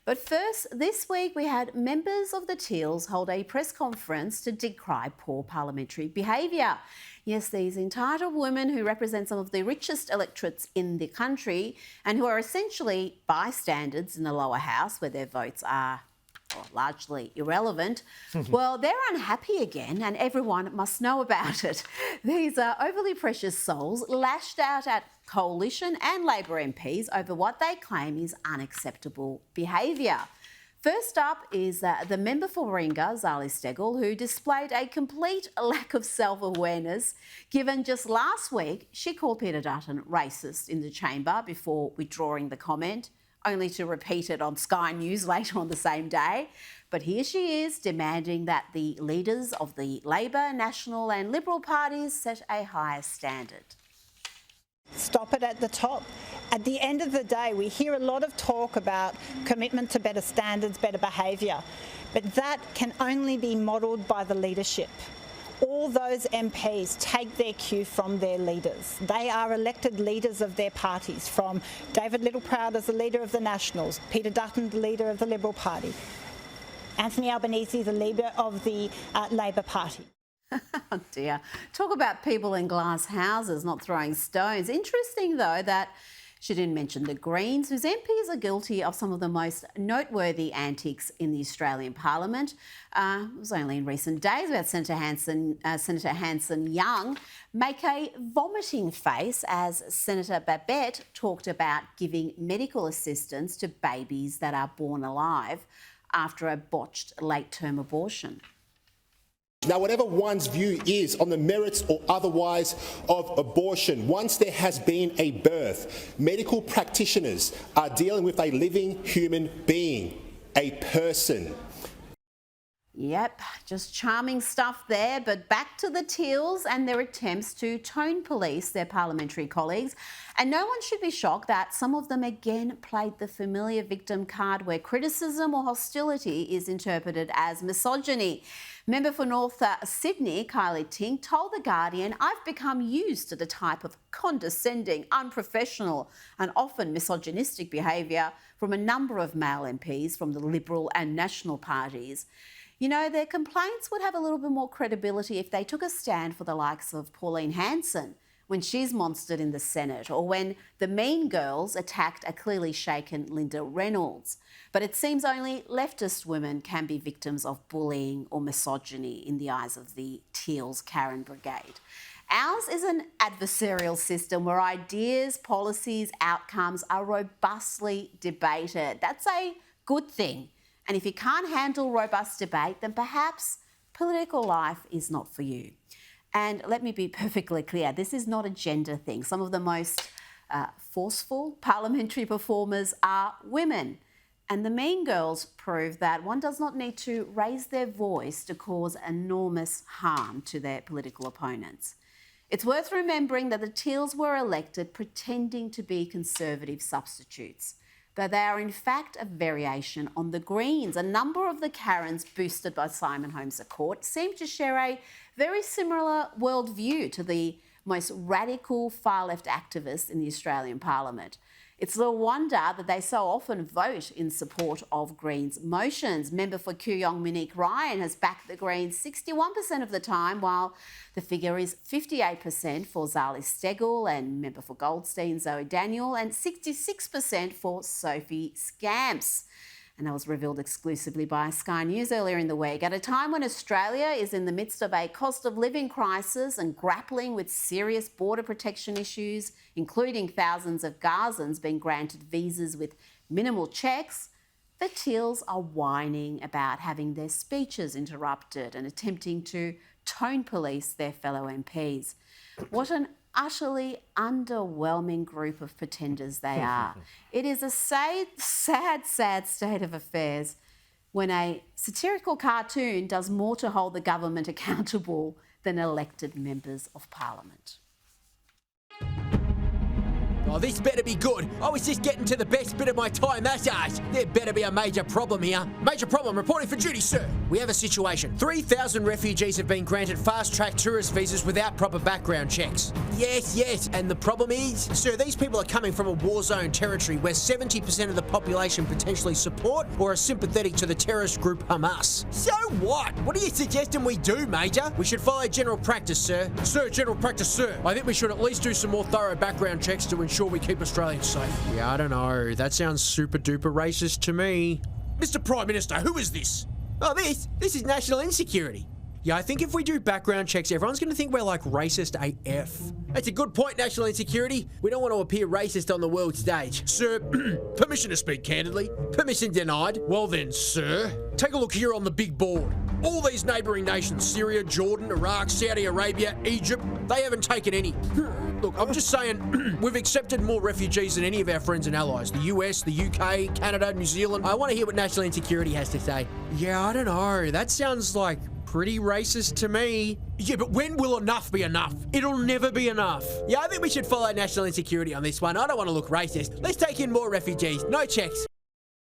But first, this week we had members of the Teals hold a press conference to decry poor parliamentary behaviour. Yes, these entitled women who represent some of the richest electorates in the country and who are essentially bystanders in the lower house where their votes are largely irrelevant, well, they're unhappy again and everyone must know about it. These are overly precious souls lashed out at Coalition and Labor MPs over what they claim is unacceptable behaviour. First up is the member for Warringah, Zali Steggall, who displayed a complete lack of self-awareness, given just last week she called Peter Dutton racist in the chamber before withdrawing the comment, only to repeat it on Sky News later on the same day. But here she is demanding that the leaders of the Labor, National and Liberal parties set a higher standard. Stop it at the top. At the end of the day, we hear a lot of talk about commitment to better standards, better behaviour, but that can only be modelled by the leadership. All those MPs take their cue from their leaders. They are elected leaders of their parties, from David Littleproud as the leader of the Nationals, Peter Dutton, the leader of the Liberal Party, Anthony Albanese, the leader of the Labor Party. Oh dear. Talk about people in glass houses not throwing stones. Interesting though that she didn't mention the Greens, whose MPs are guilty of some of the most noteworthy antics in the Australian Parliament. It was only in recent days we had Senator Hanson-Young make a vomiting face as Senator Babet talked about giving medical assistance to babies that are born alive after a botched late-term abortion. Now, whatever one's view is on the merits or otherwise of abortion, once there has been a birth, medical practitioners are dealing with a living human being, a person. Yep, just charming stuff there, but back to the Teals and their attempts to tone police their parliamentary colleagues. And no one should be shocked that some of them again played the familiar victim card where criticism or hostility is interpreted as misogyny. Member for North Sydney, Kylie Tink, told The Guardian, "I've become used to the type of condescending, unprofessional and often misogynistic behaviour from a number of male MPs from the Liberal and National parties. You know, their complaints would have a little bit more credibility if they took a stand for the likes of Pauline Hanson when she's monstered in the Senate, or when the Mean Girls attacked a clearly shaken Linda Reynolds. But it seems only leftist women can be victims of bullying or misogyny in the eyes of the Teals Karen brigade. Ours is an adversarial system where ideas, policies, outcomes are robustly debated. That's a good thing. And if you can't handle robust debate, then perhaps political life is not for you." And let me be perfectly clear, this is not a gender thing. Some of the most forceful parliamentary performers are women. And the Mean Girls prove that one does not need to raise their voice to cause enormous harm to their political opponents. It's worth remembering that the Teals were elected pretending to be Conservative substitutes, but they are in fact a variation on the Greens. A number of the Karens boosted by Simon Holmes à Court seem to share a very similar worldview to the most radical far-left activists in the Australian Parliament. It's little wonder that they so often vote in support of Greens motions. Member for Kooyong Monique Ryan has backed the Greens 61% of the time, while the figure is 58% for Zali Steggall and member for Goldstein Zoe Daniel, and 66% for Sophie Scamps. And that was revealed exclusively by Sky News earlier in the week. At a time when Australia is in the midst of a cost of living crisis and grappling with serious border protection issues, including thousands of Gazans being granted visas with minimal checks, the Teals are whining about having their speeches interrupted and attempting to tone police their fellow MPs. What an utterly underwhelming group of pretenders they are. It is a sad state of affairs when a satirical cartoon does more to hold the government accountable than elected members of Parliament. Oh, this better be good. I was just getting to the best bit of my Thai massage. There better be a major problem here. Major problem, reporting for duty, sir. We have a situation. 3,000 refugees have been granted fast-track tourist visas without proper background checks. Yes. And the problem is, sir, these people are coming from a war-zone territory where 70% of the population potentially support or are sympathetic to the terrorist group Hamas. So what? What are you suggesting we do, Major? We should follow general practice, sir. Sir, general practice, sir. I think we should at least do some more thorough background checks to ensure we keep Australians safe. Yeah, I don't know. That sounds super duper racist to me. Mr. Prime Minister, who is this? Oh, this is national insecurity. Yeah, I think if we do background checks, everyone's going to think we're like racist AF. That's a good point, national insecurity. We don't want to appear racist on the world stage. Sir, permission to speak candidly. Permission denied. Well then, sir, take a look here on the big board. All these neighbouring nations, Syria, Jordan, Iraq, Saudi Arabia, Egypt, they haven't taken any. Look, I'm just saying, we've accepted more refugees than any of our friends and allies. The US, the UK, Canada, New Zealand. I want to hear what national insecurity has to say. Yeah, I don't know. That sounds like pretty racist to me. Yeah, but when will enough be enough? It'll never be enough. Yeah, I think we should follow national insecurity on this one. I don't want to look racist. Let's take in more refugees. No checks.